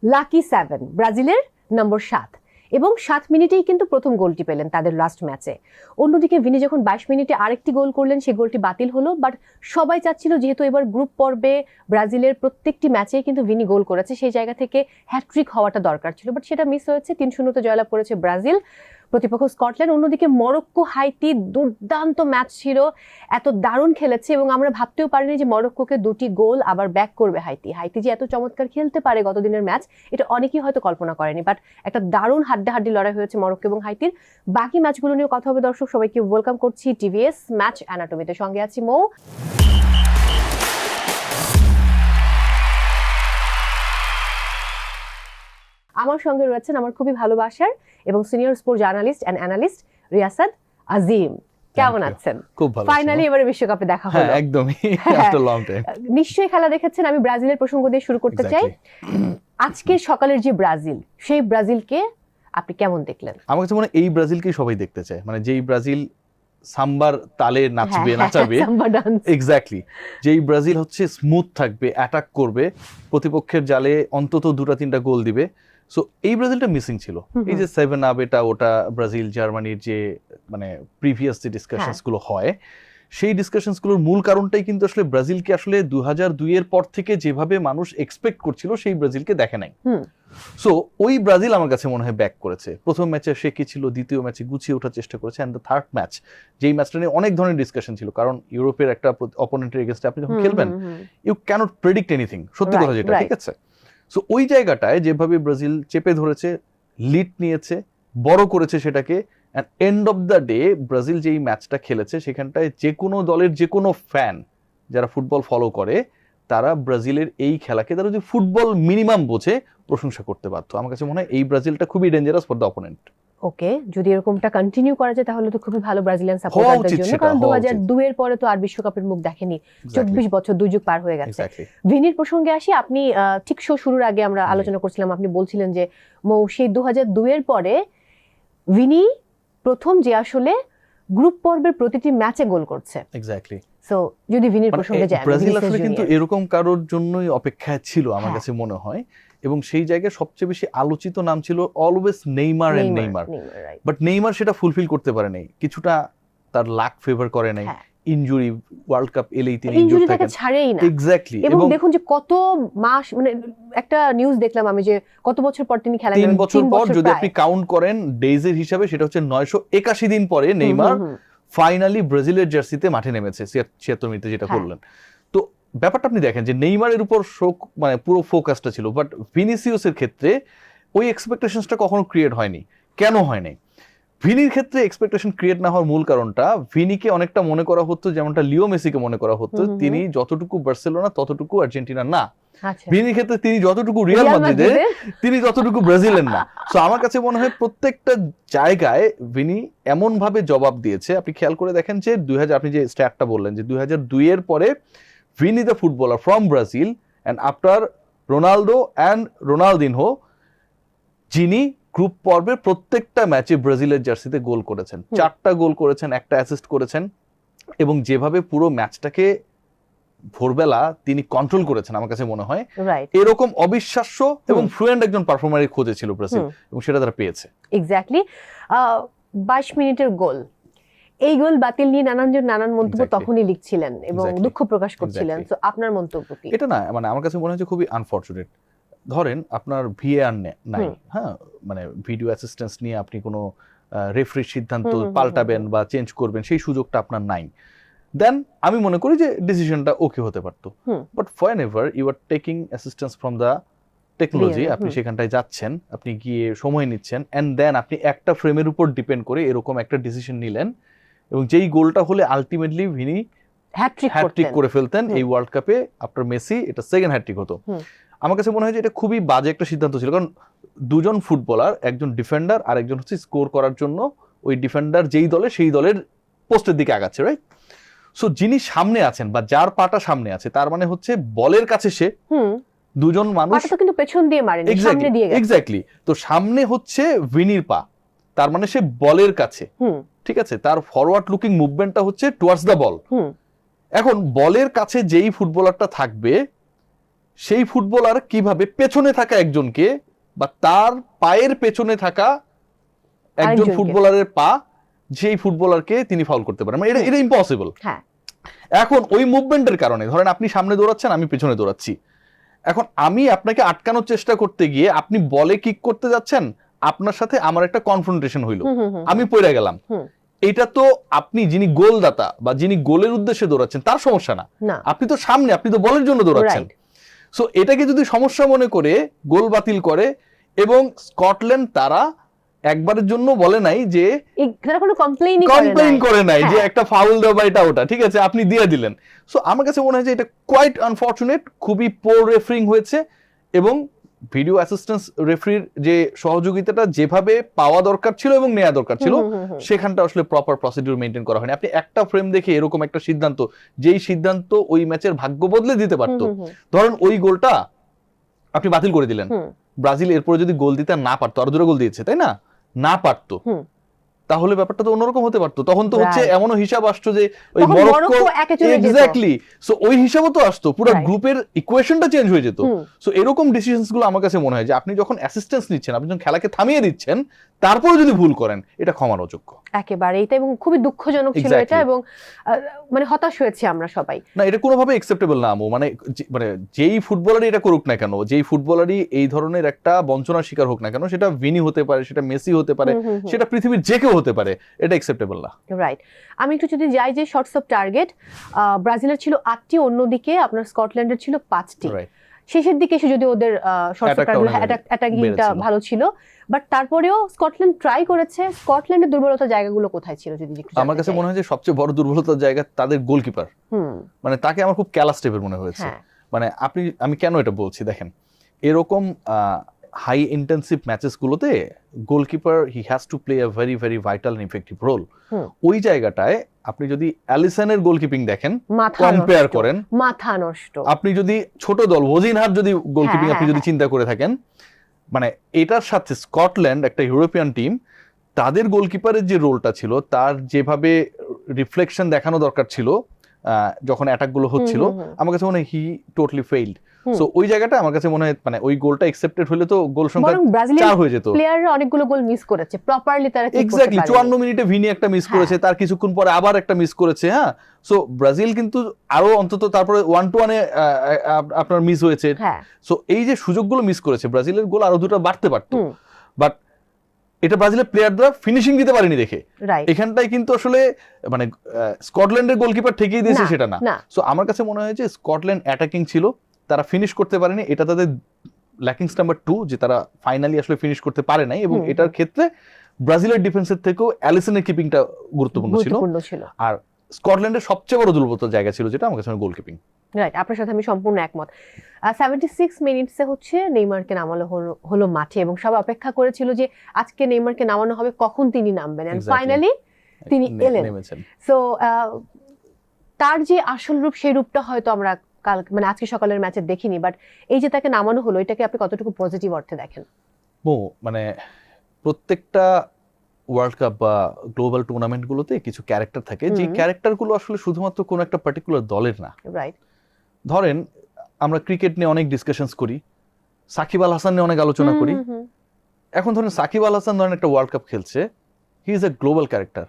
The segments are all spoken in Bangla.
লাকি 7 ব্রাজিলের নম্বর 7 এবং 7 মিনিটেই কিন্তু প্রথম গোলটি পেলেন তাদের লাস্ট ম্যাচে। অন্যদিকে ভিনি যখন 22 মিনিটে আরেকটি গোল করলেন, সেই গোলটি বাতিল হলো। বাট সবাই চাচ্ছিল, যেহেতু এবার গ্রুপ পর্বে ব্রাজিলের প্রত্যেকটি ম্যাচে কিন্তু ভিনি গোল করেছে, সেই জায়গা থেকে হ্যাট্রিক হওয়াটা দরকার ছিল, বাট সেটা মিস হয়েছে। 3-0 জয়লাভ করেছে ব্রাজিল, প্রতিপক্ষ স্কটল্যান্ড। অন্যদিকে মরক্কো হাইতি দুর্দান্ত ম্যাচ ছিল, এত দারুণ খেলেছে এবং আমরা ভাবতেও পারিনি যে মরক্কোকে 2টি গোল আবার ব্যাক করবে হাইতি যে এত চমৎকার খেলতে পারে গতদিনের ম্যাচ, এটা অনেকেই হয়তো কল্পনা করেনি। বাট একটা দারুণ হাড্ডাহাড্ডি লড়াই হয়েছে মরক্কো এবং হাইতির। বাকি ম্যাচগুলো নিয়ে কথা হবে দর্শক। সবাইকে ওয়েলকাম করছি টিভিএস ম্যাচ অ্যানাটমিতে। সঙ্গে আছি মৌ। আমার সঙ্গে রয়েছেন আমার খুবই ভালোবাসার এবং senior sport journalist and analyst Riasad Azim. কেমন আছেন? খুব ভালো। ফাইনালি এবারে বিশ্বকাপে দেখা হলো। হ্যাঁ, একদমই আফটার লং টাইম। নিশ্চয়ই খেলা দেখেছেন। আমি ব্রাজিলের প্রসঙ্গ দিয়ে শুরু করতে চাই। আজকে সকালের যে ব্রাজিল, সেই ব্রাজিলকে আপনি কেমন দেখলেন? আমার কাছে মনে হয় এই ব্রাজিলকে সবাই দেখতে চায়, মানে যেই ব্রাজিল সাম্বার তালে নাচাবে, এক্স্যাক্টলি, যেই ব্রাজিল হচ্ছে স্মুথ থাকবে, অ্যাটাক করবে, প্রতিপক্ষের জালে অন্তত 2-3টা গোল দিবে। সো এই ব্রাজিলটা মিসিং ছিল। এই যে 7 আপ এটা ওটা ব্রাজিল জার্মানির যে মানে প্রিভিয়াস যে ডিসকাশনস গুলো হয়, সেই ডিসকাশনস গুলোর মূল কারণটাই কিন্তু আসলে ব্রাজিলকে আসলে 2002 এর পর থেকে যেভাবে মানুষ এক্সপেক্ট করছিল সেই ব্রাজিলকে দেখে নাই। সো ওই ব্রাজিল আমার কাছে মনে হয় ব্যাক করেছে। প্রথম ম্যাচে সে কি ছিল, দ্বিতীয় ম্যাচে গুছিয়ে ওঠার চেষ্টা করেছে, এন্ড দ্য থার্ড ম্যাচ, যেই ম্যাচটা নিয়ে অনেক ধরনের ডিসকাশন ছিল, কারণ ইউরোপের একটা অপোনেন্টের এগেইনস্টে আপনি যখন খেলবেন, ইউ ক্যানট প্রেডিক্ট এনিথিং, সত্যি কথা যেটা, ঠিক আছে? সো ওই জায়গাটায় যেভাবে ব্রাজিল চেপে ধরেছে, লিড নিয়েছে, বড় করেছে সেটাকে, and end of the day Brazil যেই ম্যাচটা খেলেছে সেখানটায় যে কোনো দলের যে কোনো ফ্যান যারা ফুটবল ফলো করে, তারা ব্রাজিলের এই খেলাকে তারা যদি ফুটবল মিনিমাম বোঝে প্রশংসা করতে বাধ্য। আমার কাছে মনে হয় এই ব্রাজিলটা খুবই ডেঞ্জারাস ফর দ্য অপোনেন্ট। ওকে, যদি এরকমটা কন্টিনিউ করা যায় তাহলে তো খুবই ভালো ব্রাজিলিয়ান সাপোর্টারদের জন্য, কারণ 2002 এর পরে তো আর বিশ্বকাপের মুখ দেখেনি। 24 বছর, 2 যুগ পার হয়ে গেছে। ভিনির প্রসঙ্গে আসি। আপনি ঠিক শো শুরুর আগে আমরা আলোচনা করছিলাম, আপনি বলছিলেন যে মৌ সেই 2002 এর পরে ভিনি প্রথম যে আসলে গ্রুপ পর্বের প্রতিটি ম্যাচে গোল করছে। এক্স্যাক্টলি। সো যদি ভিনির প্রসঙ্গে যায়, ব্রাজিল আসলে কিন্তু এরকম কারোর জন্যই অপেক্ষায় ছিল আমার কাছে মনে হয়, এবং সেই জায়গায় সবচেয়ে বেশি আলোচিত নাম ছিল always Neymar and Neymar. But Neymar সেটা ফুলফিল করতে পারে নাই, কিছুটা তার লাক ফেভার করে নাই। ইনজুরি, ওয়ার্ল্ড কাপ এলেই তিনি ইনজুরি থাকেন, ছাড়েই না। এক্স্যাক্টলি। এবং দেখুন যে কত মাস, মানে একটা নিউজ দেখলাম আমি যে কত বছর পর তিনি খেলা 3 বছর পর, যদি আপনি কাউন্ট করেন ডেজের হিসাবে, সেটা হচ্ছে 981 দিন পরে নেইমার ফাইনালি ব্রাজিলের জার্সিতে মাঠে নেমেছে 76 মিনিটে যেটা করলেন। তো ব্যাপারটা আপনি দেখেন যে নেইমারের উপর মানে পুরো ফোকাসটা ছিল, বাট ভিনিসিয়াসের ক্ষেত্রে ওই এক্সপেকটেশনসটা কখনো ক্রিয়েট হয়নি। কেন হয় নাই? ভিনির ক্ষেত্রে এক্সপেকটেশন ক্রিয়েট না হওয়ার মূল কারণটা, ভিনিকে অনেকটা মনে করা হতো যেমনটা লিও মেসিকে মনে করা হতো, তিনি যতটুকু বার্সেলোনা ততটুকু আর্জেন্টিনা না। ভিনির ক্ষেত্রে তিনি যতটুকু রিয়াল মাদ্রিদের, তিনি ততটুকু ব্রাজিলের না। সো আমার কাছে মনে হয় প্রত্যেকটা জায়গায় ভিনি এমন ভাবে জবাব দিয়েছে। আপনি খেয়াল করে দেখেন যে 2000, আপনি যে স্ট্যাটটা বললেন যে 2002 এর পরে Vini the footballer from Brazil and after Ronaldo and Ronaldinho, যিনি গ্রুপ পর্বের প্রত্যেকটা ম্যাচে ব্রাজিলের জার্সিতে গোল করেছেন। 4টা গোল করেছেন, 1টা অ্যাসিস্ট করেছেন, এবং যেভাবে পুরো ম্যাচটাকে ভোরবেলা তিনি কন্ট্রোল করেছেন, আমার কাছে মনে হয় এরকম অবিশ্বাস্য এবং ফ্লুয়েন্ট একজন পারফর্মারের খোঁজে ছিল ব্রাজিল, এবং সেটা তারা পেয়েছে। এক্স্যাক্টলি। 22 মিনিটের গোল, এই গোল বাতিল নিয়ে নানান মন্তব্য তখনই লিখছিলেন এবং দুঃখ প্রকাশ করছিলেন। তো আপনার মন্তব্য কি? এটা না, মানে আমার কাছে মনে হয় যে খুবই আনফরচুনেট। ধরেন আপনার ভিএআর নাই, হ্যাঁ, মানে ভিডিও অ্যাসিস্ট্যান্স নিয়ে আপনি কোনো রেফারির সিদ্ধান্ত পাল্টাবেন বা চেঞ্জ করবেন, সেই সুযোগটা আপনার নাই। দেন আমি মনে করি যে ডিসিশনটা ওকে হতে পারতো। But whenever you are taking assistance from the technology, আপনি সেখানটায় যাচ্ছেন, আপনি গিয়ে সময় নিচ্ছেন, এন্ড দেন আপনি একটা ফ্রেমের উপর ডিপেন্ড করে এরকম একটা ডিসিশন নিলেন, এবং যেই গোলটা হলে আলটিমেটলি ভিনি হ্যাটট্রিক করে ফেলতেন এই ওয়ার্ল্ড কাপে। আফটার মেসি এটা সেকেন্ড হ্যাটট্রিক হতো। আমার কাছে মনে হয় যে এটা খুবই বাজে একটা সিদ্ধান্ত ছিল, কারণ দুজন ফুটবলার, একজন ডিফেন্ডার আর একজন হচ্ছে স্কোর করার জন্য, ওই ডিফেন্ডার যেই দলে সেই দলের পোস্টের দিকে আগাচ্ছে, রাইট? সো যিনি সামনে আছেন বা যার পাটা সামনে আছে, তার মানে হচ্ছে বলের কাছে সে, দুজন মানুষ কিন্তু পেছন দিয়ে মারেন, সামনে দিয়ে গেছে। এক্স্যাক্টলি। তো সামনে হচ্ছে ভিনির পা, তার মানে সে বলের কাছে, ঠিক আছে? তার ফরওয়ার্ড লুকিং মুভমেন্টটা হচ্ছে টুয়ার্ডস দ্য বল। এখন বলের কাছে যেই ফুটবলারটা থাকবে সেই ফুটবলার কিভাবে পেছনে থাকা একজনকে বা তার পায়ের পেছনে থাকা একজন আরেকজনকে। ফুটবলারের পা যেই ফুটবলারকে তিনি ফাউল করতে পারেন, মানে এটা ইম্পসিবল। হ্যাঁ এখন ওই মুভমেন্টের কারণে ধরেন আপনি সামনে দৌড়াচ্ছেন, আমি পেছনে দৌড়াচ্ছি, এখন আমি আপনাকে আটকানোর চেষ্টা করতে গিয়ে আপনি বলে কিক করতে যাচ্ছেন, আপনার সাথে আমার একটা কনফ্রন্টেশন হইলো, আমি পড়ে গেলাম। এটা তো আপনি যিনি গোলদাতা বা যিনি গোলের উদ্দেশ্যে দৌড়াচ্ছেন তার সমস্যা না, না আপনি তো সামনে, আপনি তো বলের জন্য দৌড়াচ্ছেন। সো এটাকে যদি সমস্যা মনে করে গোল বাতিল করে, এবং স্কটল্যান্ড তারা একবারের জন্য বলে নাই যে তারা কোনো কমপ্লেইনই করে নাই যে হ্যাঁ। একটা ফাউল দেওয়া বা এটা ওটা, ঠিক আছে আপনি দিয়ে দিলেন। সো আমার কাছে মনে হয় যে এটা কোয়াইট আনফরচুনেট, খুবই পোর রেফারিং হয়েছে, এবং ভিডিও অ্যাসিস্ট্যান্স রেফারির যে সহযোগিতাটা যেভাবে পাওয়া দরকার ছিল এবং নেওয়া দরকার ছিল সেখানটা আসলে প্রপার প্রসিডিউর মেইনটেইন করা হয়নি। আপনি একটা ফ্রেম দেখে এরকম একটা সিদ্ধান্ত, যেই সিদ্ধান্ত ওই ম্যাচের ভাগ্য বদলে দিতে পারতো, ধরেন ওই গোলটা আপনি বাতিল করে দিলেন, ব্রাজিল এরপরে যদি গোল দিতে না পারতো, আরো দুটো গোল দিয়েছে তাই না পারতো, তাহলে ব্যাপারটা তো অন্যরকম হতে পারতো। তখন তো হচ্ছে এমনও হিসাব আসতো যে ওই মরক্কো, এক্স্যাক্টলি, সো ওই হিসাবও তো আসতো, পুরো গ্রুপের ইকুয়েশনটা চেঞ্জ হয়ে যেত। সো এরকম ডিসিশনস গুলো আমার কাছে মনে হয় যে আপনি যখন অ্যাসিস্ট্যান্স নিচ্ছেন, আপনি যখন খেলাকে থামিয়ে দিচ্ছেন, তারপরে যদি ভুল করেন, এটা ক্ষমার অযোগ্য একেবারে। এটা এবং খুবই দুঃখজনক ছিল এটা, এবং মানে হতাশ হয়েছে আমরা সবাই। না, এটা কোনোভাবে অ্যাকসেপ্টেবল না আমু, মানে যেই ফুটবলারই এটা করুক না কেন, যেই ফুটবলারই এই ধরনের একটা বঞ্চনার শিকার হোক না কেন, সেটা ভিনি হতে পারে, সেটা মেসি হতে পারে, সেটা পৃথিবীর যে কেউ হতে পারে, এটা অ্যাকসেপ্টেবল না। রাইট। আমি একটু যদি যাই যে শর্টস অফ টার্গেট, ব্রাজিলের ছিল 8টি, অন্যদিকে আপনার স্কটল্যান্ডের ছিল 5টি। শেষের দিকে এসে যদি ওদের শর্টস অফ টার্গেট অ্যাটাকিংটা ভালো ছিল, বাট তারপরেও স্কটল্যান্ড ট্রাই করেছে। স্কটল্যান্ডের দুর্বলতার জায়গাগুলো কোথায় ছিল যদি একটু? আমার কাছে মনে হয় যে সবচেয়ে বড় দুর্বলতার জায়গা তাদের গোলকিপার, মানে তাকে আমার খুব ক্যালাস টাইপের মনে হয়েছে। মানে আমি কেন এটা বলছি দেখেন, এরকম হাই ইন্টেন্সিভ ম্যাচেস গুলোতে goalkeeper he has to play a very very vital and effective role. ওই জায়গাটায় আপনি যদি অ্যালিসনের গোলকিপিং দেখেন, কম্পেয়ার করেন, মাথা নষ্ট। আপনি যদি ছোট দল ওজিনহার যদি গোলকিপিং আপনি যদি চিন্তা করে থাকেন, মানে এটার সাথে স্কটল্যান্ড একটা ইউরোপিয়ান টিম, তাদের গোলকিপারের যে রোলটা ছিল, তার যেভাবে রিফ্লেকশন দেখানো দরকার ছিল যখন অ্যাটাক গুলো হচ্ছিল, আমার কাছে মনে হয় হি টোটালি ফেইলড। সো ওই জায়গাটা আমার কাছে মনে হয়, মানে ওই গোলটা অ্যাকসেপ্টেড হলে তো গোল সংখ্যা 4 হয়ে যেত। প্লেয়াররা অনেকগুলো গোল মিস করেছে প্রপারলি, তারা কি করতে পারে। এক্স্যাক্টলি 54 মিনিটে ভিনি একটা মিস করেছে, তার কিছুক্ষণ পরে আবার একটা মিস করেছে। হ্যাঁ, সো ব্রাজিল কিন্তু আরো অন্তত তারপরে 1-1-এ আপনার মিস হয়েছে। সো এই যে সুযোগগুলো মিস করেছে, ব্রাজিলের গোল আরো দুটো বাড়তে পারতো, বাট এটা ব্রাজিলের প্লেয়াররা ফিনিশিং দিতে পারেনি দেখে এখানটাই কিন্তু আসলে মানে স্কটল্যান্ডের গোলকিপার ঠেকিয়ে দিয়েছে সেটা না। সো আমার কাছে মনে হয় যে স্কটল্যান্ড অ্যাটাকিং ছিল, তারা ফিনিশ করতে পারেনি, এটা তাদের ল্যাকিংস নাম্বার 2, যে তারা ফাইনালি আসলে ফিনিশ করতে পারে নাই। এবং এটার ক্ষেত্রে ব্রাজিলের ডিফেন্সের থেকেও অ্যালিসনের কিপিংটা গুরুত্বপূর্ণ ছিল। আর স্কটল্যান্ডের সবচেয়ে বড় দুর্বলতার জায়গা ছিল যেটা আমার কাছে গোলকিপিং। রাইট, আপনার সাথে আমি সম্পূর্ণ একমত। 76 মিনিটসে হচ্ছে নেইমারকে নামানো হলো মাঠে, এবং সব অপেক্ষা করেছিল যে আজকে নেইমারকে নামানো হবে, কখন তিনি নামবেন, এন্ড ফাইনালি তিনি এলেন। সো তার যে আসল রূপ, সেই রূপটা হয়তো আমরা কাল মানে আজকে সকালের ম্যাচে দেখিনি, বাট এই যে তাকে নামানো হলো, এটাকে আপনি কতটুকু পজিটিভ অর্থে দেখেন? মানে প্রত্যেকটা ওয়ার্ল্ড কাপ বা গ্লোবাল টুর্নামেন্ট গুলোতে কিছু ক্যারেক্টার থাকে, যে ক্যারেক্টার গুলো আসলে শুধুমাত্র কোন একটা পার্টিকুলার দলের না। রাইট। ধরেন আমরা ক্রিকেট নিয়ে অনেক ডিসকাশনস করি, সাকিব আল হাসান নিয়ে অনেক আলোচনা করি। এখন ধরেন সাকিব আল হাসান ধরেন একটা ওয়ার্ল্ড কাপ খেলছে, he is a global character,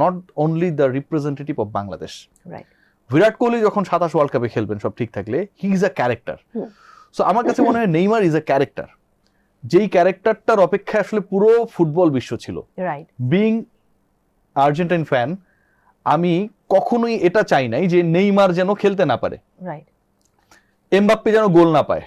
not only the representative of Bangladesh. Right. Virat Kohli যখন 27 ওয়ার্ল্ড কাপে খেলবেন সব ঠিক থাকলে, he is a character. So আমার কাছে মনে হয় নেইমার ইজ আ ক্যারেক্টার, যেই ক্যারেক্টারটার অপেক্ষায় আসলে পুরো ফুটবল বিশ্ব ছিল। রাইট। বিং আর্জেন্টাইন ফ্যান, আমি কখনোই এটা চাই নাই যে নেইমার যেন খেলতে না পারে, রাইট, এমবাপ্পে যেন গোল না পায়,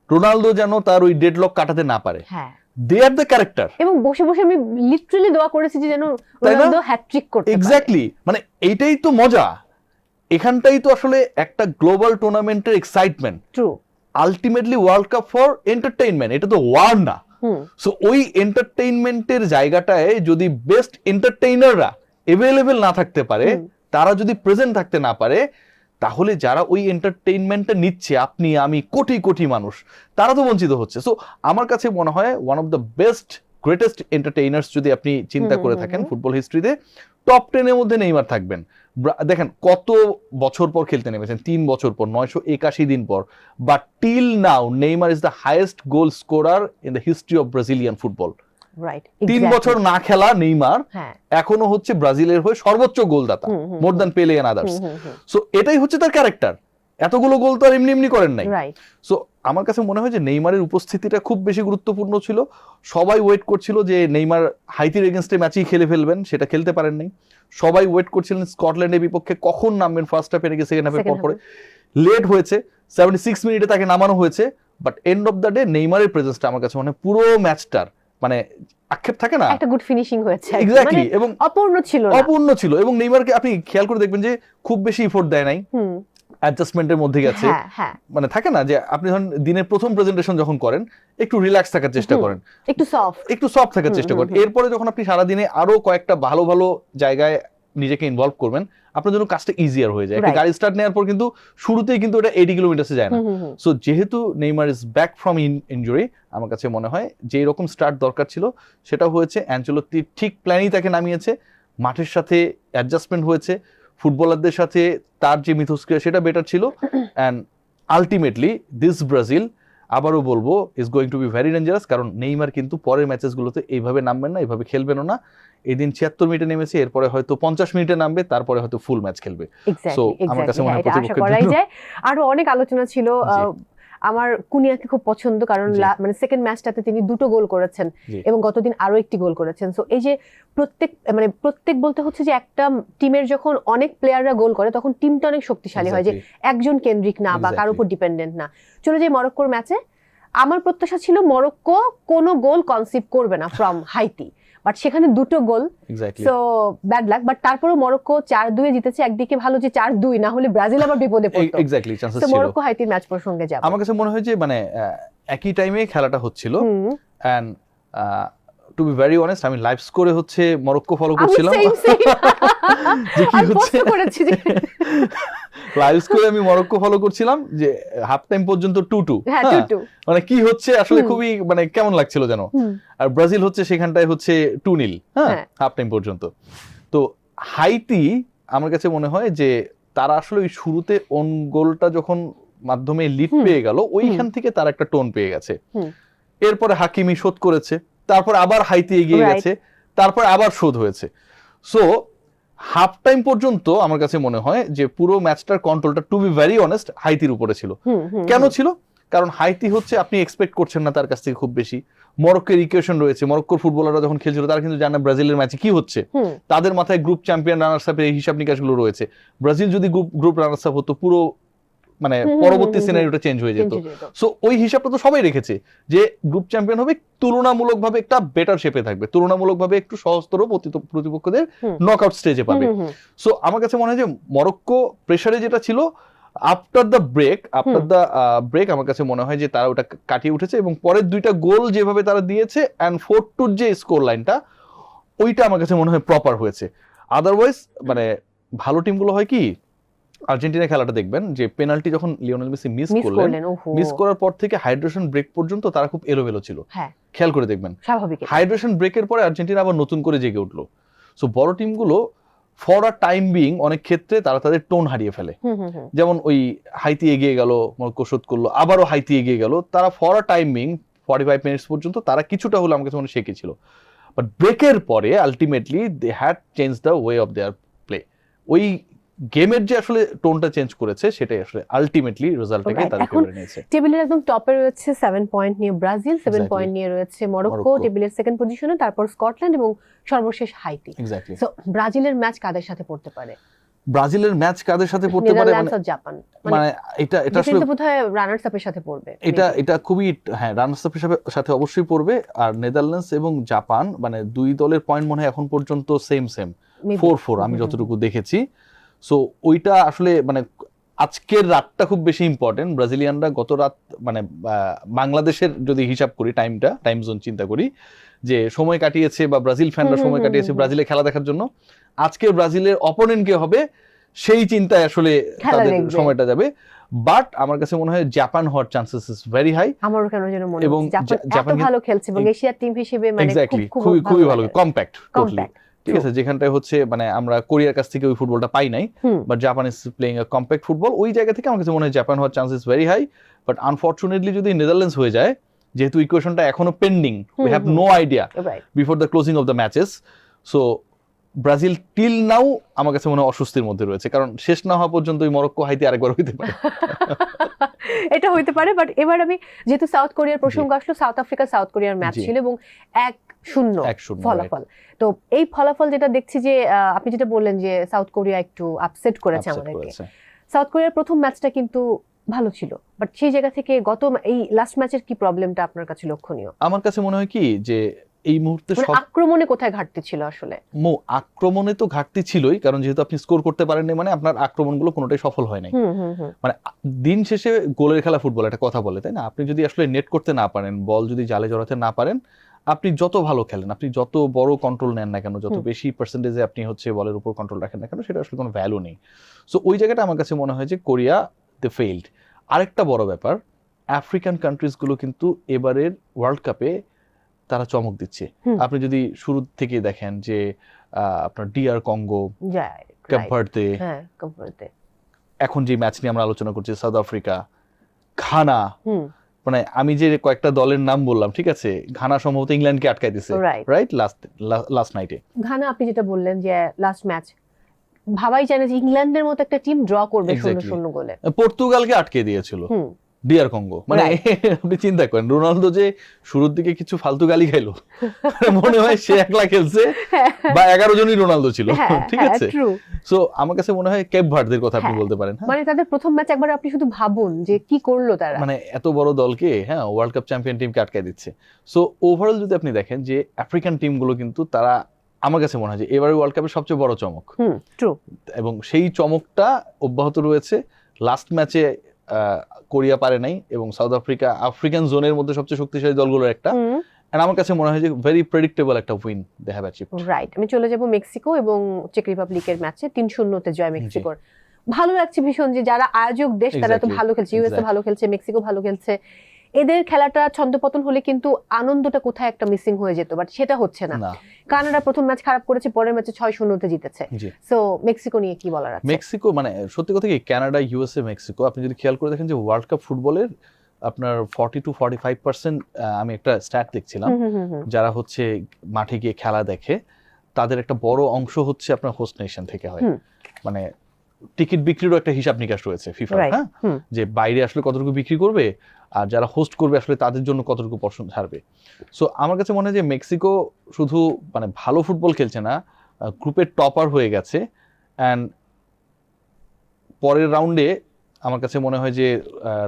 রোনালদো যেন তার ওই ডেডলক কাটাতে না পারে। হ্যাঁ, দে আর দ্য ক্যারেক্টার। এবং বসে বসে আমি লিটারালি দোয়া করেছি যে যেন রোনালদো হ্যাটট্রিক করতে পারে। এক্স্যাক্টলি, মানে এইটাই তো মজা, এখানটাই তো আসলে একটা গ্লোবাল টুর্নামেন্টের excitement. True. Ultimately world cup for entertainment, এটা তো ওয়ার না। সো ওই এন্টারটেইনমেন্টের জায়গাটায় যদি বেস্ট এন্টারটেইনাররা এভেলেবেল না থাকতে পারে, তারা যদি প্রেজেন্ট থাকতে না পারে, তাহলে যারা ওই এন্টারটেইনমেন্টটা নিচ্ছে, আপনি আমি কোটি কোটি মানুষ, তারা তো বঞ্চিত হচ্ছে। সো আমার কাছে মনে হয় one of the best greatest entertainers যদি আপনি চিন্তা করে থাকেন ফুটবল হিস্ট্রিতে, টপ 10 এর মধ্যে নেইমার থাকবেন। দেখেন কত বছর পর খেলতে নেমেছেন, 3 বছর পর, 981 দিন পর, but till now Neymar is the highest goal scorer in the history of Brazilian football. Right, 3 বছর না খেলা নেইমার এখনো হচ্ছে ব্রাজিলের হয়ে সর্বোচ্চ গোলদাতা, মোর দ্যান পেলে এন্ড আদার্স। সো এটাই হচ্ছে তার ক্যারেক্টার, এতগুলো গোল তো আর এমনি এমনি করেন নাই। সো আমার কাছে মনে হয় যে নেইমারের উপস্থিতিটা খুব বেশি গুরুত্বপূর্ণ ছিল। সবাই ওয়েট করছিল যে নেইমার হাইতির এগেনস্টে ম্যাচই খেলে ফেলবেন, সেটা খেলতে পারেন নাই। সবাই ওয়েট করছিলেন স্কটল্যান্ডের বিপক্ষে কখন নামবেন, ফার্স্ট হাফে রেখে সেকেন্ড হাফের পর পরে লেট হয়েছে, 76 মিনিটে তাকে নামানো হয়েছে। But end of the day নেইমারের প্রেজেন্সটা আমার কাছে মানে পুরো ম্যাচটার মানে আক্ষেপ থাকে না, একটা গুড ফিনিশিং হয়েছে এক্স্যাক্টলি, এবং অপূর্ণ ছিল এবং নেইমারকে আপনি খেয়াল করে দেখবেন যে খুব বেশি এফোর্ট দেয় নাই, অ্যাডজাস্টমেন্টের মধ্যে গেছে। মানে থাকে না যে আপনি ধরুন দিনের প্রথম প্রেজেন্টেশন যখন করেন একটু রিল্যাক্স থাকার চেষ্টা করেন, একটু সফট থাকার চেষ্টা করেন। এরপরে যখন আপনি সারাদিনে আরো কয়েকটা ভালো ভালো জায়গায় নিজেকে ইনভলভ করবেন, আপনার জন্য কাজটা ইজিয়ার হয়ে যায়। একটা গাড়ি স্টার্ট নেওয়ার পর কিন্তু শুরুতেই কিন্তু এটা 80 কিলোমিটারসে যায় না। সো যেহেতু Neymar is back from injury, আমার কাছে মনে হয় যে এরকম স্টার্ট দরকার ছিল সেটা হয়েছে। অ্যানচেলোত্তি ঠিক প্ল্যানই তাকে নামিয়েছে, মাঠের সাথে অ্যাডজাস্টমেন্ট হয়েছে, ফুটবলারদের সাথে তার যে মিথস্ক্রিয়া সেটা বেটার ছিল। অ্যান্ড আলটিমেটলি দিস ব্রাজিল, আবারও বলবো, is going to be very dangerous. কারণ নেইমার কিন্তু পরের ম্যাচেসগুলোতে এইভাবে নামবেন না, এইভাবে খেলবেনও না। এদিন 76 মিনিটে নেমেছে, এরপরে হয়তো 50 মিনিটে নামবে, তারপরে হয়তো ফুল ম্যাচ খেলবে। সো আমার কাছে মনে হয় প্রতিপক্ষের জন্য আরো অনেক আলোচনা ছিল। আমার কুনিয়াকে খুব পছন্দ, কারণ মানে সেকেন্ড ম্যাচটাতে তিনি 2টো গোল করেছেন এবং গতদিন আরো একটি গোল করেছেন। সো এই যে প্রত্যেক বলতে হচ্ছে যে একটা টিমের যখন অনেক প্লেয়াররা গোল করে তখন টিমটা অনেক শক্তিশালী হয়, যে একজন কেন্দ্রিক না বা কারোর উপর ডিপেন্ডেন্ট না। চলে যাই মরক্কোর ম্যাচে। আমার প্রত্যাশা ছিল মরক্কো কোনো গোল কনসিভ করবে না ফ্রম হাইতি, বাট সেখানে 2টো গোল, সো ব্যাড লাক। বাট তারপরেও মরক্কো 4-2 জিতেছে। একদিকে ভালো যে 4-2, না হলে ব্রাজিল আবার বিপদে পড়তো। এক্স্যাক্টলি, চান্সেস ছিল। মরক্কো হাইতির ম্যাচ প্রসঙ্গে যাব। আমার কাছে মনে হয় যে মানে একই টাইমে খেলাটা হচ্ছিল। And to be very honest, আমি লাইভ স্কোরে হচ্ছে মরক্কো ফলো করছিলাম। লাইভ স্কোরে আমি মরক্কো ফলো করছিলাম যে হাফ টাইম পর্যন্ত 2-2, মানে কি হচ্ছে আসলে খুবই মানে কেমন লাগছিল যেন। আর ব্রাজিল হচ্ছে সেখানটায় হচ্ছে 2-0 হাফ টাইম পর্যন্ত। তো হাইতি আমার কাছে মনে হয় যে তারা আসলে ওই শুরুতে অন গোলটা যখন মাধ্যমে লিড পেয়ে গেল, ওইখান থেকে তার একটা টোন পেয়ে গেছে। এরপরে হাকিমি শোধ করেছে, তারপর আবার হাইতি এগিয়ে গেছে, তারপর আবার শোধ হয়েছে। সো হাফ টাইম পর্যন্ত আমার কাছে মনে হয় যে পুরো ম্যাচটার কন্ট্রোলটা টু বি ভেরি অনেস্ট হাইতির উপরে ছিল। কেন ছিল? কারণ হাইতি হচ্ছে আপনি এক্সপেক্ট করছেন না তার কাছ থেকে খুব বেশি। মরক্কোর ইকুয়েশন রয়েছে, মরক্কোর ফুটবলাররা যখন খেলছিল তারা কিন্তু জানে ব্রাজিলের ম্যাচে কি হচ্ছে। তাদের মাথায় গ্রুপ চ্যাম্পিয়ন রানার্স আপের হিসাব নিকাশগুলো রয়েছে। ব্রাজিল যদি গ্রুপ রানার্স আপ হতো, পুরো মানে পরবর্তী সিনারিওটা চেঞ্জ হয়ে যেত। সো ওই হিসাবটা তো সবাই রেখেছে যে গ্রুপ চ্যাম্পিয়ন হবে তুলনামূলকভাবে একটা বেটার শেপে থাকবে, তুলনামূলকভাবে একটু সহজতর প্রতিপক্ষদের নকআউট স্টেজে পাবে। সো আমার কাছে মনে হয় যে মরক্কো প্রেসারে যেটা ছিল, আফটার দ্য ব্রেক আমার কাছে মনে হয় যে তারা ওটা কাটিয়ে উঠেছে এবং পরের 2টা গোল যেভাবে তারা দিয়েছে অ্যান্ড 4-2 যে স্কোর লাইনটা, ওইটা আমার কাছে মনে হয় প্রপার হয়েছে। আদারওয়াইজ মানে ভালো টিমগুলো হয় কি, আর্জেন্টিনা খেলাটা দেখবেন যে পেনাল্টি যখন লিওনেল মেসি মিস করার পর থেকে হাইড্রেশন ব্রেক পর্যন্ত তারা খুব এলোমেলো ছিল। খেয়াল করে দেখবেন, হাইড্রেশন ব্রেকের পরে আর্জেন্টিনা আবার নতুন করে জেগে উঠলো। সো বড় টিমগুলো ফর আ টাইম বিং অনেক ক্ষেত্রে তারা তাদের টোন হারিয়ে ফেলে। যেমন ওই হাইতি এগিয়ে গেল, মরক্কো শোধ করলো, আবারও হাইতি এগিয়ে গেল, তারা for a time being 45 minutes পর্যন্ত তারা কিছুটা হলো আমার কাছে মনে শেখেছিল। বাট ব্রেকের পরে ultimately they had change the way of their play. ওই গেমের যে আসলে টোনটা চেঞ্জ করেছে সেটাই আসলে আলটিমেটলি রেজাল্টটাকে তাদের ফেভারে নিয়েছে। টেবিলের একদম টপে রয়েছে 7 পয়েন্ট নিয়ে ব্রাজিল, 7 পয়েন্ট নিয়ে রয়েছে মরক্কো টেবিলের সেকেন্ড পজিশনে, তারপর স্কটল্যান্ড এবং সর্বশেষ হাইতি। সো ব্রাজিলের ম্যাচ কাদের সাথে পড়তে পারে? ব্রাজিলের ম্যাচ কাদের সাথে পড়তে পারে মানে জাপান, মানে এটা আসলে বোধহয় রানার্স আপের সাথে পড়বে। এটা খুবই হ্যাঁ, রানার্স আপের সাথে অবশ্যই পড়বে। আর নেদারল্যান্ডস এবং জাপান মানে দুই দলের পয়েন্ট মনে হয় এখন পর্যন্ত সেম 4-4 আমি যতটুকু দেখেছি। সো ওইটা আসলে মানে আজকের রাতটা খুব বেশি ইম্পর্টেন্ট। ব্রাজিলিয়ানরা গত রাত মানে বাংলাদেশের যদি হিসাব করি টাইম জোন চিন্তা করি যে সময় কাটিয়েছে বা ব্রাজিল ফ্যানরা সময় কাটিয়েছে ব্রাজিলে খেলা দেখার জন্য, আজকে ব্রাজিলের অপোনেন্ট কে হবে সেই চিন্তায় আসলে তাদের সময়টা যাবে। বাট আমার কাছে মনে হয় জাপান হওয়ার চান্সেস ইজ ভেরি হাই। আমারও কেন যেন মনে হচ্ছে জাপান ভালো খেলছে এবং এশিয়ার টিম হিসেবে মানে খুবই ভালো, কম্প্যাক্ট, টোটালি ঠিক আছে, যেখানটায় হচ্ছে মানে আমরা কোরিয়ার কাছ থেকে ওই ফুটবলটা পাই নাই, but Japan is playing a compact football. ওই জায়গা থেকে আমার কাছে মনে হয় জাপান হওয়ার chances very high, but unfortunately যদি নেদারল্যান্ডস হয়ে যায়, যেহেতু ইকুয়েশনটা এখনো pending, we have no idea before the closing of the matches. So Brazil till now আমার কাছে মনে হয় অস্বস্তির মধ্যে রয়েছে, কারণ শেষ না হওয়া পর্যন্ত ওই মরক্কো হাইতি আরেকবার হইতে পারে। এটা হইতে পারে, বাট এবার আমি যেহেতু সাউথ কোরিয়ার প্রসঙ্গ আসলো, সাউথ আফ্রিকা সাউথ কোরিয়ার ম্যাচ ছিল এবং 1-0 ফলাফল। তো এই ফলাফল যেটা দেখছি যে আপনি যেটা বললেন যে সাউথ কোরিয়া একটু আপসেট করেছে আমাদেরকে। সাউথ কোরিয়ার প্রথম ম্যাচটা কিন্তু ভালো ছিল, বাট সেই জায়গা থেকে এই লাস্ট ম্যাচের কি প্রবলেমটা আপনার কাছে লক্ষণীয়? আমার কাছে মনে হয় কি যে এই মুহূর্তে আক্রমণে কোথায় ঘাটতি ছিল আসলে? আক্রমণে তো ঘাটতি ছিলই, কারণ যেহেতু আপনি স্কোর করতে পারেননি মানে আপনার আক্রমণগুলো কোনোটাই সফল হয় নাই। মানে দিন শেষে গোলের খেলা ফুটবল একটা কথা বলে, তাই না? আপনি যদি আসলে নেট করতে না পারেন, বল যদি জালে জড়াতে না পারেন, আপনি যত ভালো খেলেন, আপনি যত বড় কন্ট্রোল নেন না কেন, যত বেশি পার্সেন্টেজে আপনি হচ্ছে বলের উপর কন্ট্রোল রাখেন না কেন, সেটা আসলে কোনো ভ্যালু নেই। সো ওই জায়গাটা আমার কাছে মনে হয় যে কোরিয়া দে ফেইলড। আরেকটা বড় ব্যাপার, আফ্রিকান কান্ট্রিজগুলো কিন্তু এবারের ওয়ার্ল্ড কাপে তারা চমক দিচ্ছে। আপনি যদি শুরু থেকে দেখেন যে আপনার ডিআর কঙ্গো, কেপ ভার্দে, এখন যে ম্যাচ নিয়ে আমরা আলোচনা করছি সাউথ আফ্রিকা, ঘানা, মানে আমি যে কয়েকটা দলের নাম বললাম, ঠিক আছে, ঘানা সম্ভবত ইংল্যান্ডকে আটকাই দিছে, রাইট, লাস্ট নাইটে। ঘানা আপনি যেটা বললেন যে লাস্ট ম্যাচ ভাবাই যায় না যে ইংল্যান্ডের মতো একটা টিম ড্র করবে 0-0 গোলে। পর্তুগালকে আটকে দিয়েছিল ডিআর কঙ্গো। মানে আপনি চিন্তা করেন, রোনালদো যে শুরুর দিকে কিছু ফালতু গালি খাইলো, মনে হয় সে একলা খেলছে বা 11 জনই রোনালদো ছিল, ঠিক আছে। সো আমার কাছে মনে হয় কেপ ভার্দের কথা আপনি বলতে পারেন। মানে তাদের প্রথম ম্যাচ একবার আপনি শুধু ভাবুন যে কি করলো তারা, মানে এত বড় দলকে, হ্যাঁ, ওয়ার্ল্ড কাপ চ্যাম্পিয়ন টিমকে আটকাই দিচ্ছে। সো ওভারঅল যদি আপনি দেখেন যে আফ্রিকান টিমগুলো কিন্তু তারা আমার কাছে মনে হয় যে এবারে ওয়ার্ল্ড কাপের সবচেয়ে বড় চমক, এবং সেই চমকটা অব্যাহত রয়েছে। লাস্ট ম্যাচে কোরিয়া পারে নাই, এবং সাউথ আফ্রিকা আফ্রিকান জোনের মধ্যে সবচেয়ে শক্তিশালী দলগুলোর একটা, এন্ড আমার কাছে মনে হয় যে ভেরি প্রেডিক্টেবল একটা win they have achieved. Right, আমি চলে যাব মেক্সিকো এবং চেক রিপাবলিকের ম্যাচে 3-0 জয় মেক্সিকোর। ভালো লাগছে ভীষণ যে যারা আয়োজক দেশ তারা তো ভালো খেলছে, ইউএসএ ভালো খেলছে, মেক্সিকো ভালো খেলছে। এদের খেলাটা ছন্দপতন হলে কিন্তু আনন্দটা কোথায় একটা মিসিং হয়ে যেত, বাট সেটা হচ্ছে না। কানাডা প্রথম ম্যাচ খারাপ করেছে, পরের ম্যাচে 6-0 জিতেছে। সো মেক্সিকো নিয়ে কি বলার আছে? মেক্সিকো মানে সত্যি কথা কি, কানাডা, ইউএসএ, মেক্সিকো, আপনি যদি খেয়াল করে দেখেন যে ওয়ার্ল্ড কাপ ফুটবলের আপনার 40-45% আমি একটা স্ট্যাট দেখছিলাম, যারা হচ্ছে মাঠে গিয়ে খেলা দেখে তাদের একটা বড় অংশ হচ্ছে আপনার হোস্ট নেশন থেকে হয়। মানে টিকিট বিক্রিরও একটা হিসাব নিকাশ রয়েছে ফিফার, হ্যাঁ, যে বাইরে আসলে কতটুকু বিক্রি করবে আর যারা হোস্ট করবে আসলে তাদের জন্য কতটুকু পছন্দ ছাড়বে। সো আমার কাছে মনে হয় যে মেক্সিকো শুধু মানে ভালো ফুটবল খেলছে না, গ্রুপের টপার হয়ে গেছে। অ্যান্ড পরের রাউন্ডে আমার কাছে মনে হয় যে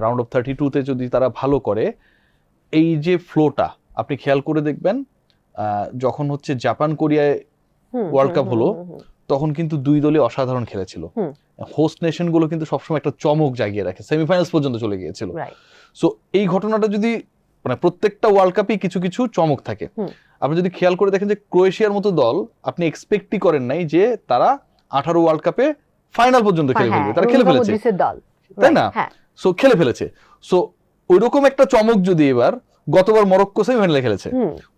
রাউন্ড অফ 32-তে যদি তারা ভালো করে, এই যে ফ্লোটা আপনি খেয়াল করে দেখবেন, যখন হচ্ছে জাপান কোরিয়ায় ওয়ার্ল্ড কাপ হলো তখন কিন্তু দুই দলই অসাধারণ খেলেছিল। হোস্ট নেশন গুলো কিন্তু সবসময় একটা চমক জাগিয়ে রাখে, সেমিফাইনালস পর্যন্ত চলে গিয়েছিল। সো এই ঘটনাটা যদি মানে প্রত্যেকটা ওয়ার্ল্ড কাপই কিছু কিছু চমক থাকে। আপনি যদি খেয়াল করে দেখেন যে ক্রোয়েশিয়ার মতো দল আপনি এক্সপেক্টই করেন নাই যে তারা 18 ওয়ার্ল্ড কাপে ফাইনাল পর্যন্ত খেলে ফেলবে, তারা খেলে ফেলেছে, তাই না? সো খেলে ফেলেছে। সো ওইরকম একটা চমক যদি এবার, গতবার মরক্কো সেমিফাইনালে খেলেছে,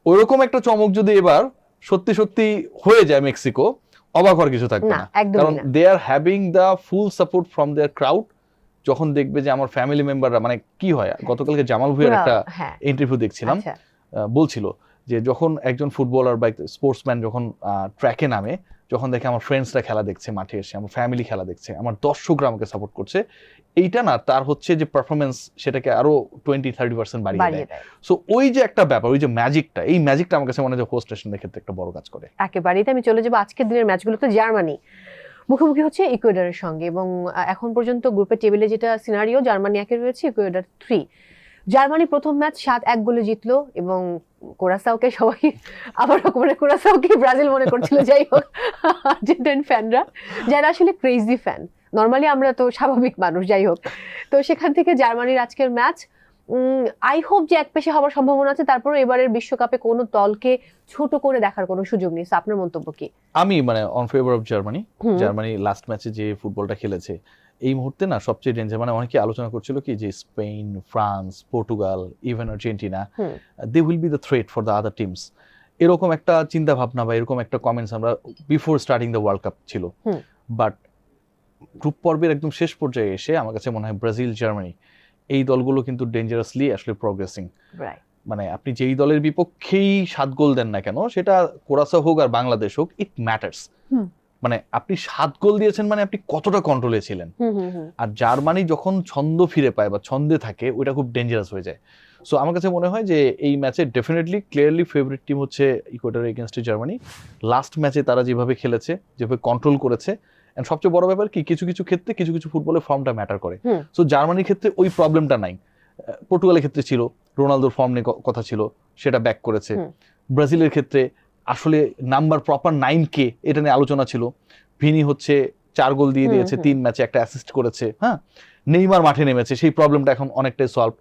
ওইরকম একটা চমক যদি এবার সত্যি সত্যি হয়ে যায় মেক্সিকো, অবাক হওয়ার কিছু থাকবে না, কারণ they are having the full support from their crowd. যখন দেখবে যে আমার ফ্যামিলি মেম্বাররা, মানে কি হয়, গতকালকে জামাল ভুঁইয়ার একটা ইন্টারভিউ দেখছিলাম, বলছিল যে যখন একজন ফুটবলার বা স্পোর্টসম্যান যখন ট্র্যাকে নামে, যখন দেখে আমার ফ্রেন্ডসরা খেলা দেখছে, মাঠে এসে আমার ফ্যামিলি খেলা দেখছে, আমার দর্শকরা আমাকে সাপোর্ট করছে, এইটা না তার হচ্ছে যে পারফরমেন্স সেটাকে আরো 20-30% বাড়িয়ে দেয়। সো ওই যে একটা ব্যাপার, ওই যে ম্যাজিকটা, এই ম্যাজিকটা আমার কাছে মনে হয় হোস্ট নেশনের ক্ষেত্রে একটা বড় কাজ করে। একেবারেই। আমি চলে যাবো আজকের দিনের ম্যাচগুলোতে। জার্মানি মুখোমুখি হচ্ছে ইকুয়েডরের সঙ্গে, এবং এখন পর্যন্ত গ্রুপের টেবিলে যেটা সিনারিও, জার্মানি 1-এ রয়েছে, ইকুয়েডর 3। জার্মানি প্রথম ম্যাচ 7-1 গোলে জিতলো, এবং কোরাসাওকে সবাই আবার মানে কোরাসাওকে ব্রাজিল মনে করছিল। যাই হোক, আর্জেন্টাইন ফ্যানরা যারা আসলে ক্রেজি ফ্যান, নর্মালি আমরা তো স্বাভাবিক মানুষ, যাই হোক, তো সেখান থেকে জার্মানির আজকের ম্যাচ আই হোপ যে একপেশে হওয়ার সম্ভাবনা আছে। তারপর এবারের বিশ্বকাপে কোনো দলকে ছোট করে দেখার কোনো সুযোগ নেই। আপনার মন্তব্য কি? আমি মানে on favour of Germany. Germany last ম্যাচে যে ফুটবলটা খেলেছে এই মুহূর্তে না সবচেয়ে ডেঞ্জার, মানে অনেকে আলোচনা করছিল কি যে Spain, France, Portugal, even Argentina, they will be the threat for the other teams. এরকম একটা চিন্তা ভাবনা বা এরকম একটা কমেন্টস আমরা before starting the world cup ছিল। বাট গ্রুপ পর্বের একদম শেষ পর্যায়ে এসে আমার কাছে মনে হয় ব্রাজিল, জার্মানি এই দলগুলো কিন্তু ডেঞ্জারাসলি আসলে প্রগ্রেসিং। মানে আপনি যেই দলের বিপক্ষেই 7 গোল দেন না কেন, সেটা কোরাসা হোক আর বাংলাদেশ হোক, ইট ম্যাটার্স। মানে আপনি 7 গোল দিয়েছেন মানে আপনি কতটা কন্ট্রোলে ছিলেন। আর জার্মানি যখন ছন্দ ফিরে পায় বা ছন্দে থাকে, ওইটা খুব ডেঞ্জারাস হয়ে যায়। সো আমার কাছে মনে হয় যে এই ম্যাচে ডেফিনেটলি ক্লিয়ারলি ফেভারিট টিম হচ্ছে ইকুয়েডর এগেনস্ট জার্মানি। লাস্ট ম্যাচে তারা যেভাবে খেলেছে, যেভাবে কন্ট্রোল করেছে, এন্ড সবচেয়ে বড় ব্যাপার কি, কিছু কিছু ক্ষেত্রে কিছু কিছু ফুটবলের ফর্মটা ম্যাটার করে। সো জার্মানির ক্ষেত্রে ওই প্রবলেমটা নাই। পর্তুগালের ক্ষেত্রে ছিল, রোনালদোর ফর্ম নিয়ে কথা ছিল, সেটা ব্যাক করেছে। ব্রাজিলের ক্ষেত্রে আসলে নাম্বার প্রপার 9 কে এটা নিয়ে আলোচনা ছিল। ভিনি হচ্ছে 4 গোল দিয়ে দিয়েছে 3 ম্যাচে, একটা অ্যাসিস্ট করেছে। হ্যাঁ, নেইমার মাঠে নেমেছে, সেই প্রবলেমটা এখন অনেকটাই সলভ।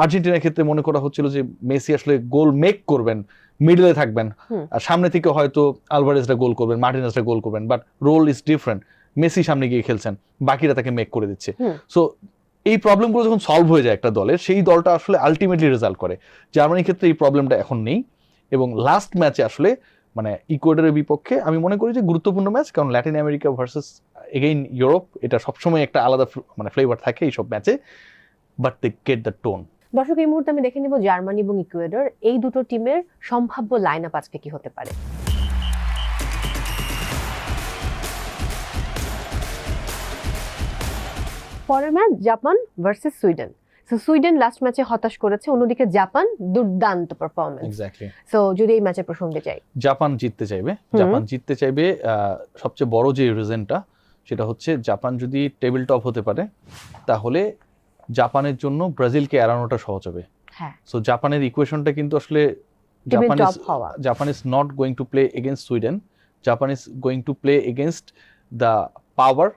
আর্জেন্টিনার ক্ষেত্রে মনে করা হচ্ছিল যে মেসি আসলে গোল মেক করবেন, মিডলে থাকবেন, আর সামনে থেকে হয়তো আলভারেজরা গোল করবেন, মার্টিনেজরা গোল করবেন, but role is different. Messi সামনে গিয়ে খেলছেন, বাকিরা তাকে মেক করে দিচ্ছে। সো এই প্রবলেমগুলো যখন সলভ হয়ে যায় একটা দলের, সেই দলটা আসলে আলটিমেটলি রেজাল্ট করে। জার্মানির ক্ষেত্রে এই প্রবলেমটা এখন নেই, এবং লাস্ট ম্যাচে আসলে মানে ইকুয়েডরের বিপক্ষে আমি মনে করি যে গুরুত্বপূর্ণ ম্যাচ, কারণ Latin America versus again Europe, এটা সবসময় একটা আলাদা মানে ফ্লেভার থাকে এইসব ম্যাচে, but they get the tone. দর্শক, এই মুহূর্তে আমি দেখে নিব জার্মানি এবং ইকুয়েডর এই দুটো টিমের সম্ভাব্য লাইন আপ আজকে কি হতে পারে। পরের match Japan versus Sweden. Sweden last ম্যাচে হতাশ করেছে, অন্যদিকে জাপান দুর্দান্ত পারফরম্যান্স। এক্স্যাক্টলি। সো যদি এই ম্যাচের প্রসঙ্গে যাই, জাপান জিততে চাইবে। সবচেয়ে বড় যে রিজনটা সেটা হচ্ছে, জাপান যদি টেবিল টপ হতে পারে তাহলে জাপানের জন্য ব্রাজিলকে এড়ানোটা সহজ হবে। হ্যাঁ, সো জাপানের ইকুয়েশনটা কিন্তু আসলে Japan is not going to play against Sweden, Japan is going to play against the power,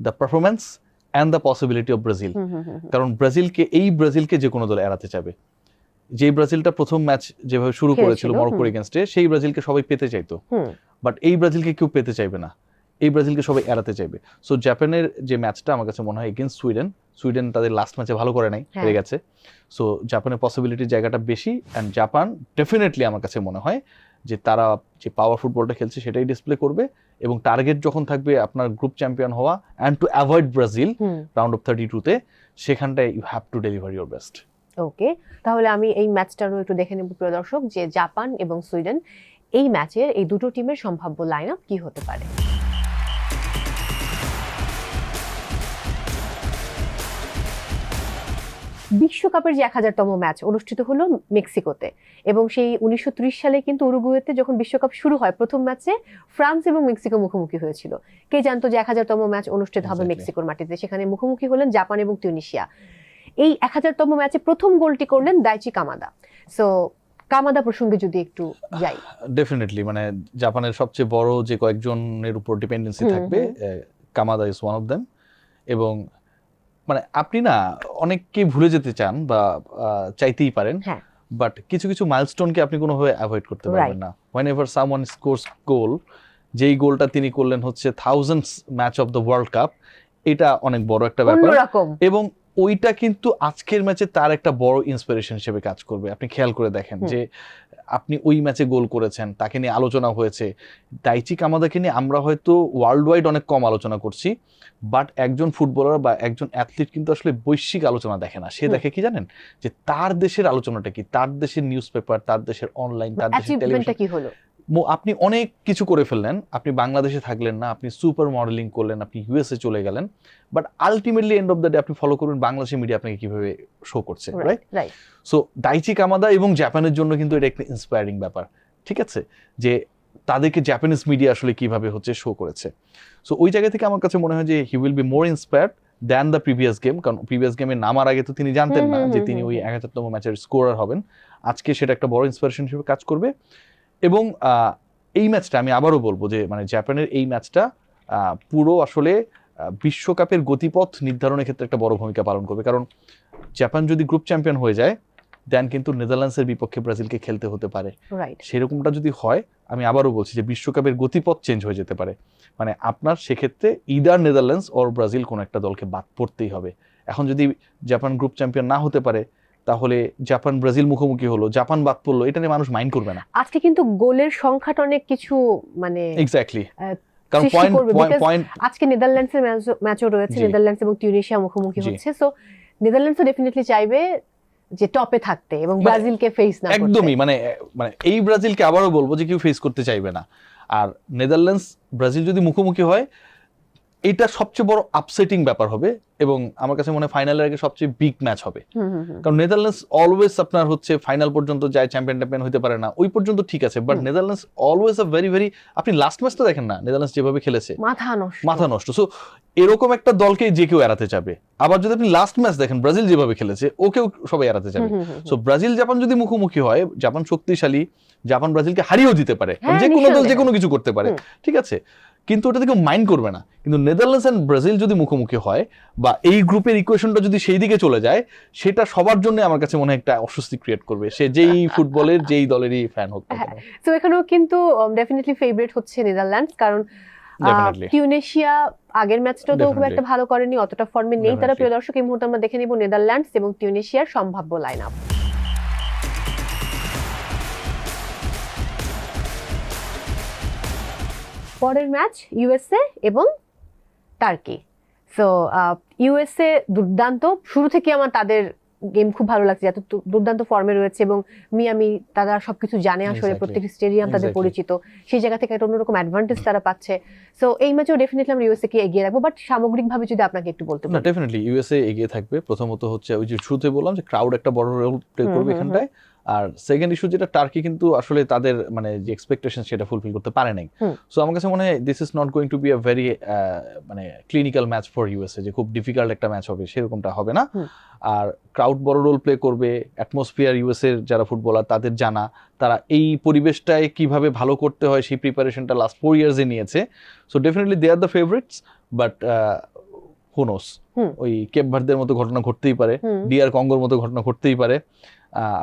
the performance and the possibility of Brazil. কারণ ব্রাজিলকে যে কোনো দল এড়াতে চাবে। যে ব্রাজিলটা প্রথম ম্যাচ যেভাবে শুরু করেছিল মরক্কোর এগেইনস্টে, সেই ব্রাজিলকে সবাই পেতে চাইতো, বাট এই ব্রাজিলকে কেউ পেতে চাইবে না, এই ব্রাজিলকে সবাই এড়াতে চাইবে। সো জাপানের যে ম্যাচটা আমার কাছে মনে হয় এগেইনস্ট সুইডেন তাদের লাস্ট ম্যাচে ভালো করে নাই, হেরে গেছে। সো জাপানের পসিবিলিটির জায়গাটা বেশি, অ্যান্ড জাপান ডেফিনেটলি আমার কাছে মনে হয় যে তারা যে পাওয়ার ফুটবলটা খেলছে সেটাই ডিসপ্লে করবে, এবং টার্গেট যখন থাকবে আপনার গ্রুপ চ্যাম্পিয়ন হওয়া and to avoid Brazil round of 32-তে, সেখানটায় you have to deliver your best. Okay, তাহলে আমি এই ম্যাচটারও একটু দেখে নেব প্রিয় দর্শক, যে জাপান এবং সুইডেন এই ম্যাচের এই দুটো টিমের সম্ভাব্য লাইন আপ কি হতে পারে। বিশ্বকাপের যে 1000তম ম্যাচ অনুষ্ঠিত হলো মেক্সিকোতে, এবং সেই 1930 সালে কিন্তু উরুগুয়েতে যখন বিশ্বকাপ শুরু হয়, প্রথম ম্যাচে ফ্রান্স এবং মেক্সিকো মুখোমুখি হয়েছিল। কে জানতো যে 1000তম ম্যাচ অনুষ্ঠিত হবে মেক্সিকোর মাটিতে? সেখানে মুখোমুখি হলেন জাপান এবং টিউনিশিয়া। এই 1000তম ম্যাচে প্রথম গোলটি করলেন দাইচি কামাদা। সো কামাদা প্রসঙ্গে যদি একটু যাই। ডেফিনেটলি, মানে জাপানের সবচেয়ে বড় যে কয়েকজনের উপর ডিপেন্ডেন্সি থাকবে, কামাদা ইজ ওয়ান অফ দেম। এবং মানে আপনি না অনেককে ভুলে যেতে চান বা চাইতেই পারেন, বাট কিছু কিছু মাইলস্টোনকে আপনি কোনোভাবে অ্যাভয়েড করতে পারবেন না। whenever someone scores goal, যেই গোলটা তিনি করলেন হচ্ছে 1000th match of the world cup, এটা অনেক বড় একটা ব্যাপার, এবং ওইটা কিন্তু আজকের ম্যাচে তার একটা বড় ইন্সপিরেশন হিসেবে কাজ করবে। আপনি খেয়াল করে দেখেন যে আপনি ওই ম্যাচে গোল করেছেন, তাকে নিয়ে আলোচনা হয়েছে। দাইচি কামাদাকে নিয়ে আমরা হয়তো ওয়ার্ল্ড ওয়াইড অনেক কম আলোচনা করছি, বাট একজন ফুটবলার বা একজন অ্যাথলিট কিন্তু আসলে বৈশ্বিক আলোচনা দেখে না। সে দেখে কি জানেন, যে তার দেশের আলোচনাটা কি, তার দেশের নিউজ পেপার, তার দেশের অনলাইন, তার দেশের টেলিভিশন। কি হলো, আপনি অনেক কিছু করে ফেললেন, আপনি বাংলাদেশে থাকলেন না, আপনি সুপার মডেলিং করলেন, আপনি ইউএসএ চলে গেলেন, but ultimately end of the day আপনি ফলো করবেন বাংলাদেশি মিডিয়া আপনাকে কিভাবে শো করছে, রাইট? সো দাইচি কামাদা এবং জাপানের জন্য কিন্তু এটা একটা ইন্সপায়ারিং ব্যাপার, ঠিক আছে, যে তাদেরকে জাপানিজ মিডিয়া আসলে কিভাবে হচ্ছে শো করেছে। সো ওই জায়গা থেকে আমার কাছে মনে হয় যে he will be more inspired than the previous game, কারণ প্রিভিয়াস গেমে নামার আগে তো তিনি জানতেন না যে তিনি ওই 1000তম ম্যাচের স্কোরার হবেন। আজকে সেটা একটা বড় ইন্সপিরেশন হিসেবে কাজ করবে। এবং এই ম্যাচটা আমি আবারও বলবো যে মানে জাপানের এই ম্যাচটা পুরো আসলে বিশ্বকাপের গতিপথ নির্ধারণের ক্ষেত্রে একটা বড় ভূমিকা পালন করবে, কারণ জাপান যদি গ্রুপ চ্যাম্পিয়ন হয়ে যায়, দেন কিন্তু নেদারল্যান্ডসের বিপক্ষে ব্রাজিলকে খেলতে হতে পারে। সেরকমটা যদি হয়, আমি আবারও বলছি যে বিশ্বকাপের গতিপথ চেঞ্জ হয়ে যেতে পারে। মানে আপনার সেক্ষেত্রে ইদার নেদারল্যান্ডস অর ব্রাজিল কোনো একটা দলকে বাদ পড়তেই হবে। এখন যদি জাপান গ্রুপ চ্যাম্পিয়ন না হতে পারে, তাহলে জাপান ব্রাজিল মুখোমুখি হলো, জাপান বাদ পড়লো, এটা নিয়ে মানুষ মাইন্ড করবে না। আজকে কিন্তু গোলের সংখ্যাটা অনেক কিছু মানে এক্স্যাক্টলি, কারণ সৃষ্টি করবে, because পয়েন্ট আজকে নেদারল্যান্ডসের ম্যাচও রয়েছে, জি। নেদারল্যান্ডস এবং টিউনিশিয়া মুখোমুখি জি। হচ্ছে। সো নেদারল্যান্ডসও ডেফিনেটলি চাইবে যে টপে থাকতে এবং মানে ব্রাজিলকে ফেস না করতে। একদমই মানে এই ব্রাজিলকে আবারও বলবো যে কেউ ফেস করতে চাইবে না। আর নেদারল্যান্ডস ব্রাজিল যদি মুখোমুখি হয়, এটা সবচেয়ে বড় আপসেটিং ব্যাপার হবে এবং আমার কাছে মনে হয় ফাইনালের আগে সবচেয়ে বিগ ম্যাচ হবে। কারণ নেদারল্যান্ডস অলওয়েজ আপনার হচ্ছে ফাইনাল পর্যন্ত যায়, চ্যাম্পিয়ন হতে পারে না, ওই পর্যন্ত ঠিক আছে, but Netherlands always a very very, আপনি লাস্ট ম্যাচটা দেখেন না নেদারল্যান্ডস যেভাবে খেলেছে, মাথা নষ্ট। সো এরকম একটা দলকে যে কেউ এড়াতে যাবে। আবার যদি আপনি লাস্ট ম্যাচ দেখেন ব্রাজিল যেভাবে খেলেছে, ওকেও সবাই এড়াতে যাবে। সো ব্রাজিল জাপান যদি মুখোমুখি হয়, জাপান শক্তিশালী, জাপান ব্রাজিলকে হারিয়েও দিতে পারে, যে কোনো দল যে কোনো কিছু করতে পারে, ঠিক আছে, কিন্তু ওটা কেউ মাইন্ড করবে না। কিন্তু নেদারল্যান্ডস এন্ড ব্রাজিল যদি মুখোমুখি হয় বা এই গ্রুপের ইকুয়েশনটা যদি সেই দিকে চলে যায়, সেটা সবার জন্য আমার কাছে মনে হয় একটা অস্বস্তি ক্রিয়েট করবে, সে যেই ফুটবলের যেই দলেরই ফ্যান হোক না কেন। তো এখানেও কিন্তু ডেফিনেটলি ফেভারিট হচ্ছে নেদারল্যান্ডস, কারণ টিউনিশিয়া আগের ম্যাচটাও তো খুব একটা ভালো করেনি, অতটা ফর্মে নেই তারা। প্রিয় দর্শক, এই মুহূর্তে আমরা দেখে নিব নেদারল্যান্ডস এবং টিউনিশিয়ার সম্ভাব্য লাইন আপ। পরের ম্যাচ ইউএসএ এবং টার্কি। সো ইউএসএ দুর্দান্ত, শুরু থেকে আমার তাদের গেম খুব ভালো লাগছে, এত দুর্দান্ত ফর্মে রয়েছে এবং মিয়ামি তারা সবকিছু জানে, আসলে প্রত্যেকটি স্টেডিয়াম তাদের পরিচিত, সেই জায়গা থেকে একটা অন্যরকম অ্যাডভান্টেজ তারা পাচ্ছে। সো এই ম্যাচেও ডেফিনেটলি আমরা ইউএসএ কে এগিয়ে রাখবো, বাট সামগ্রিকভাবে যদি আপনাকে একটু বলতে না, ডেফিনেটলি ইউএসএ এগিয়ে থাকবে। প্রথমত হচ্ছে ওই যে শুরুতে বললাম যে ক্রাউড একটা বড় রোল প্লে করবে এখানটায়। আর সেকেন্ড ইস্যু যেটা, টার্কি কিন্তু আসলে তাদের মানে যে এক্সপেকটেশন সেটা ফুলফিল করতে পারে নাই। সো আমার কাছে মনে হয় this is not going to be a very মানে ক্লিনিক্যাল ম্যাচ ফর ইউএসএ, যে খুব ডিফিকাল্ট একটা ম্যাচ হবে, সেরকমটা হবে না। আর ক্রাউড বড় রোল প্লে করবে, অ্যাটমসফিয়ার ইউএসএ এর যারা ফুটবলার তাদের জানা, তারা এই পরিবেশটায় কিভাবে ভালো করতে হয় সেই প্রিপারেশনটা লাস্ট 4 ইয়ার্সে নিয়েছে। So definitely they are the favourites, but who knows, ওই কেপ ভার্দের মতো ঘটনা ঘটতেই পারে, ডিআর কঙ্গোর মতো ঘটনা ঘটতেই পারে,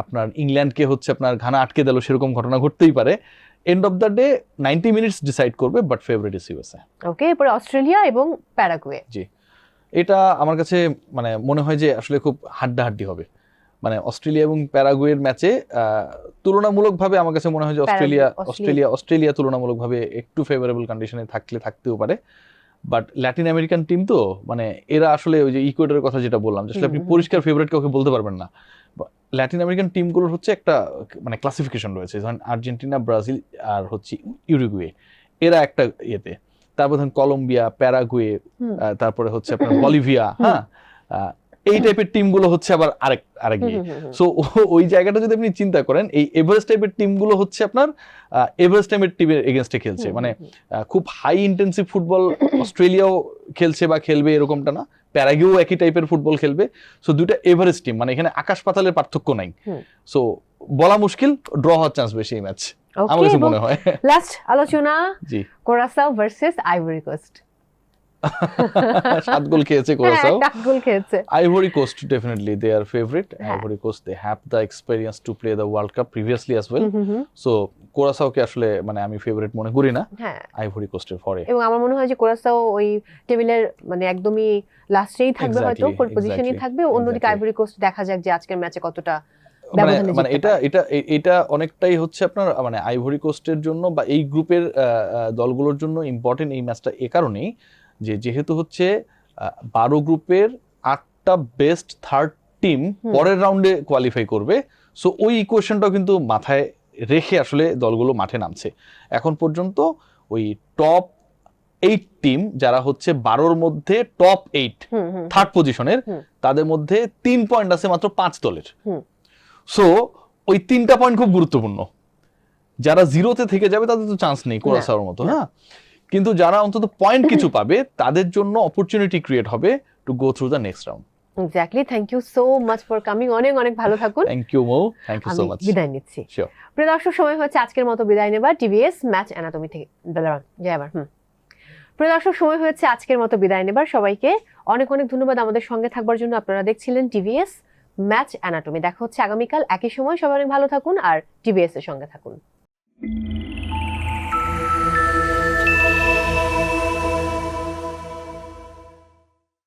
আপনার ইংল্যান্ডকে হচ্ছে আপনার ঘানা আটকে দিল, সেরকম ঘটনা ঘটতেই পারে। End of the day 90 minutes decide করবে, বাট ফেভারিট ইজ ইউএসএ। ওকে, এরপর অস্ট্রেলিয়া এবং প্যারাগুয়ে। জি, এটা আমার কাছে মানে মনে হয় যে আসলে খুব হাড্ডাহাড্ডি হবে। মানে অস্ট্রেলিয়া এবং প্যারাগুয়ের ম্যাচে তুলনামূলকভাবে আমার কাছে মনে হয় যে অস্ট্রেলিয়া তুলনামূলকভাবে একটু ফেভারেবল কন্ডিশনে থাকতেও পারে। বাট ল্যাটিন আমেরিকান টিম তো, মানে এরা আসলে ওই যে ইকুয়েডরের কথা যেটা বললাম, আসলে আপনি পরিষ্কার ফেভারিট কাউকে বলতে পারবেন না। ল্যাটিন আমেরিকান টিমগুলোর হচ্ছে একটা মানে ক্লাসিফিকেশন রয়েছে, ধরেন আর্জেন্টিনা, ব্রাজিল আর হচ্ছে ইউরুগুয়ে, এরা একটা ইয়েতে, তারপর ধরেন কলম্বিয়া, প্যারাগুয়ে, তারপরে হচ্ছে আপনার বলিভিয়া, হ্যাঁ, এই টাইপের টিমগুলো হচ্ছে আবার আরেক ইয়ে। সো ওই জায়গাটা যদি আপনি চিন্তা করেন, এই এভারেস্ট টাইপের টিমগুলো হচ্ছে আপনার এভারেস্ট টাইপের টিমের এগেনস্টে খেলছে, মানে খুব হাই ইন্টেন্সিভ ফুটবল অস্ট্রেলিয়াও খেলছে বা খেলবে এরকমটা না, প্যারাগুয়েও একই টাইপের ফুটবল খেলবে। সো দুইটা এভারেস্ট টিম, মানে এখানে আকাশ পাতালের পার্থক্য নাই। সো বলা মুশকিল, ড্র হওয়ার চান্স বেশি এই ম্যাচ, আমার কাছে মনে হয়। লাস্ট আলোচনা, জি, Curaçao versus Ivory Coast. 7 goal খেয়েছে কুরাসাও। 7 গোল খেয়েছে। Ivory Coast definitely they are favorite. Ivory Coast, they have the experience to play the World Cup previously as well. So কুরাসাওকে আসলে মানে আমি ফেভারিট মনে করি না, আইভরি কোস্টের পরে। এবং আমার মনে হয় যে কুরাসাও ওই টেবিলের মানে একদমই লাস্টেই থাকবে, হয়তো ফোর পজিশনেই থাকবে। অন্যদিকে আইভরি কোস্ট দেখা যাক যে আজকের ম্যাচে কতটা মানে এটা অনেকটাই হচ্ছে আপনার মানে আইভরি কোস্টের জন্য বা এই গ্রুপের দলগুলোর জন্য ইম্পর্টেন্ট এই ম্যাচটা এ কারণেই যে যেহেতু হচ্ছে 12 গ্রুপের 8টা বেস্ট থার্ড টিম পরের রাউন্ডে কোয়ালিফাই করবে। সো ওই ইকুয়েশনটাও কিন্তু মাথায় রেখে আসলে দলগুলো মাঠে নামছে। এখন পর্যন্ত ওই টপ 8 টিম যারা হচ্ছে 12-র মধ্যে টপ 8 থার্ড পজিশনের, তাদের মধ্যে 3 পয়েন্ট আছে মাত্র 5 দলের। সো ওই 3টা পয়েন্ট খুব গুরুত্বপূর্ণ। যারা জিরোতে থেকে যাবে তাদের তো চান্স নেই কুরাসাওর মতো, হ্যাঁ, কিন্তু যারা অন্তত পয়েন্ট কিছু পাবে তাদের জন্য অপরচুনিটি ক্রিয়েট হবে to go through the next round. Exactly, thank you so much for coming. অনেক অনেক ভালো থাকুন। থ্যাংক ইউ মো, থ্যাংক ইউ সো মাচ। বিদায় নিচ্ছি। শিওর। প্রিয় দর্শক, সময় হচ্ছে আজকের মতো বিদায় নেবার টিভিএস ম্যাচ অ্যানাটমি থেকে। প্রিয় দর্শক, সময় হয়েছে আজকের মতো বিদায় নেবার। সবাইকে অনেক অনেক ধন্যবাদ আমাদের সঙ্গে থাকবার জন্য। আপনারা দেখছিলেন টিভিএস ম্যাচ অ্যানাটমি। দেখা হচ্ছে আগামীকাল একই সময়। সবাই অনেক ভালো থাকুন আর টিভিএস এর সঙ্গে থাকুন।